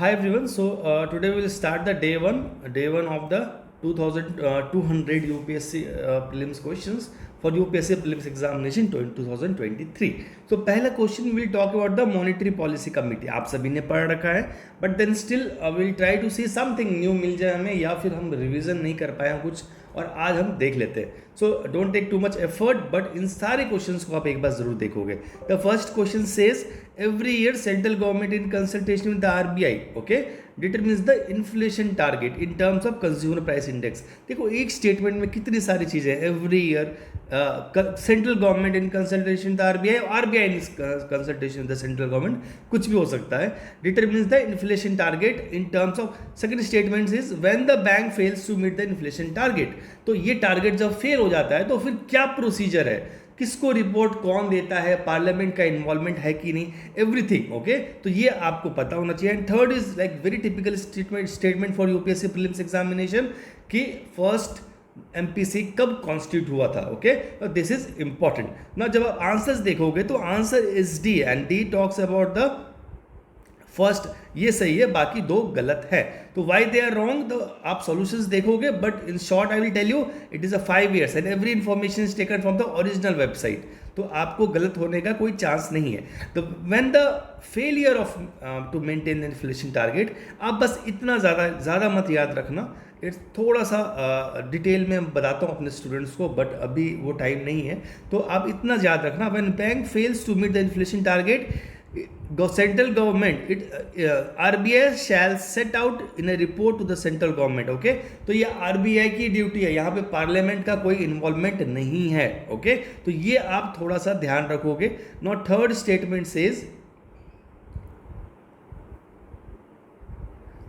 Hi everyone. Today we will start the day one of the 2200 UPSC prelims questions for UPSC prelims examination 2023. So पहला question will talk about the monetary policy committee. आप सभी ने पढ़ रखा है, but then still will try to see something new मिल जाए हमें, या फिर हम रिवीजन नहीं कर पाए हैं कुछ और आज हम देख लेते हैं. So don't take too much effort, but इन सारे क्वेश्चंस को आप एक बार जरूर देखोगे. The first question says every year central government in consultation with the RBI determines the inflation target in terms of consumer price index. देखो एक स्टेटमेंट में कितनी सारी चीजें. Every year central government in consultation the RBI, RBI in consultation the central government, कुछ भी हो सकता है. Determines the inflation target in terms of. Second statement is when the bank fails to meet the inflation target. तो ये target जब fail हो जाता है तो फिर क्या प्रोसीजर है, किसको रिपोर्ट कौन देता है, पार्लियामेंट का इन्वॉल्वमेंट है कि नहीं, एवरीथिंग. ओके, तो ये आपको पता होना चाहिए. And third is like very typical statement for UPSC prelims examination कि फर्स्ट एमपीसी कब कॉन्स्टिट्यूट हुआ था. Okay, this is important. ना जब आप आंसर्स देखोगे तो answer is D, and D talks about the first. ये सही है, बाकी दो गलत है. तो वाई दे आर रॉन्ग, तो आप सॉल्यूशंस देखोगे, but in short I will tell you it is a 5 years and every information is taken from the original website. तो आपको गलत होने का कोई चांस नहीं है. तो when the failure of to maintain the inflation target, आप बस इतना ज़्यादा मत याद रखना. इट्स थोड़ा सा डिटेल में बताता हूँ अपने स्टूडेंट्स को, बट अभी वो टाइम नहीं है. तो आप इतना याद रखना, when bank fails to meet the inflation target, central government RBI shall set out in a report to the central government. Okay, तो ये आरबीआई की ड्यूटी है, यहाँ पे पार्लियामेंट का कोई इन्वॉल्वमेंट नहीं है. ओके, तो ये आप थोड़ा सा ध्यान रखोगे. Not third statement says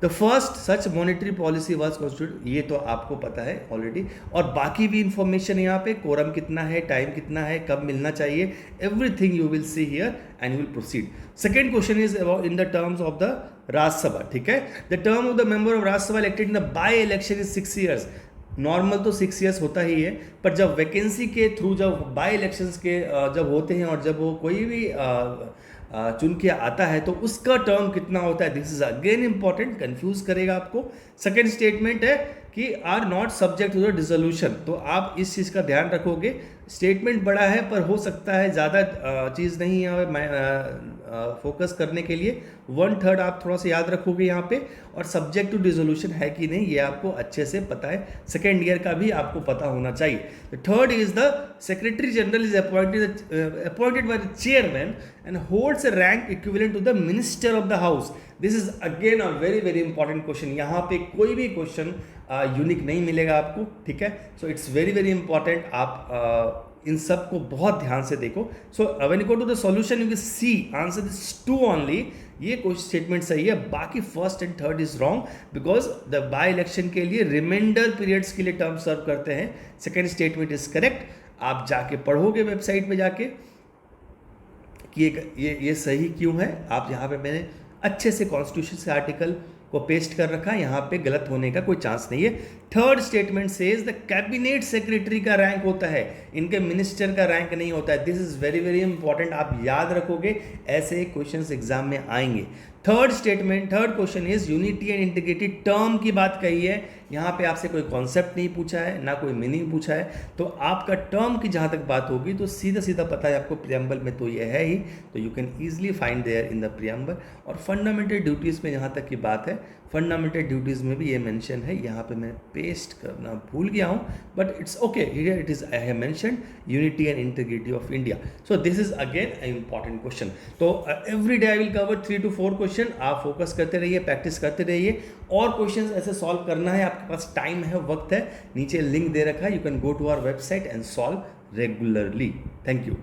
the first such monetary policy was constitute. ये तो आपको पता है ऑलरेडी, और बाकी भी इंफॉर्मेशन यहाँ पे, कोरम कितना है, टाइम कितना है, कब मिलना चाहिए, everything you will see here and you will proceed. Second question is about in the terms of the Rajya Sabha. ठीक है, the term of the member of Rajya Sabha elected in the by election is 6 years. Normal तो 6 years होता ही है, पर जब vacancy के through, जब bye elections के जब होते हैं और जब वो कोई भी चुन के आता है तो उसका टर्म कितना होता है. This is again important, confuse करेगा आपको. सेकेंड स्टेटमेंट है कि are not subject to the dissolution. तो आप इस चीज़ का ध्यान रखोगे. स्टेटमेंट बड़ा है, पर हो सकता है ज़्यादा चीज़ नहीं है फोकस करने के लिए. 1/3 आप थोड़ा सा याद रखोगे यहाँ पे, और सब्जेक्ट टू डिसोल्यूशन है कि नहीं ये आपको अच्छे से पता है. सेकेंड ईयर का भी आपको पता होना चाहिए. Third is the secretary general is appointed by the chairman and holds a rank equivalent to the minister of the house. This is again a very very important question. यहाँ पे कोई भी क्वेश्चन यूनिक नहीं मिलेगा आपको. ठीक है, so it's very very important. आप इन सब को बहुत ध्यान से देखो. So when you go to the solution you will see answer is 2 only. ये कुछ स्टेटमेंट सही है, बाकी first and third is wrong, because the by election के लिए रिमाइंडर पीरियड्स के लिए टर्म सर्व करते हैं. Second statement is correct. आप जाके पढ़ोगे वेबसाइट पे जाके कि ये सही क्यों है. आप यहाँ पे मैंने अच्छे से कॉन्स्टिट्यूशन से आर्टिकल को पेस्ट कर रखा है, यहाँ पे गलत होने का कोई चांस नहीं है. Third statement says the cabinet secretary का रैंक होता है, इनके मिनिस्टर का रैंक नहीं होता है. This is very very important, आप याद रखोगे, ऐसे क्वेश्चंस एग्जाम में आएंगे. Third question is unity and integrity. Term की बात कही है, यहाँ पे आपसे कोई कॉन्सेप्ट नहीं पूछा है, ना कोई मीनिंग पूछा है. तो आपका टर्म की जहाँ तक बात होगी तो सीधा सीधा पता है आपको, प्रियम्बल में तो ये है ही, तो you can easily find there in the preamble. और फंडामेंटल ड्यूटीज़ में जहाँ तक की बात है, फंडामेंटल ड्यूटीज़ में भी ये मेंशन है. यहाँ पे मैं पेस्ट करना भूल गया हूँ, but it's okay, here it is I have mentioned unity and integrity of India. So this is again a important question. तो every day I will cover 3 to 4 question. आप फोकस करते रहिए, प्रैक्टिस करते रहिए. और क्वेश्चंस ऐसे solve करना है, आपके पास टाइम है, वक्त है, नीचे लिंक दे रखा है, you can go to our website and solve regularly. Thank you.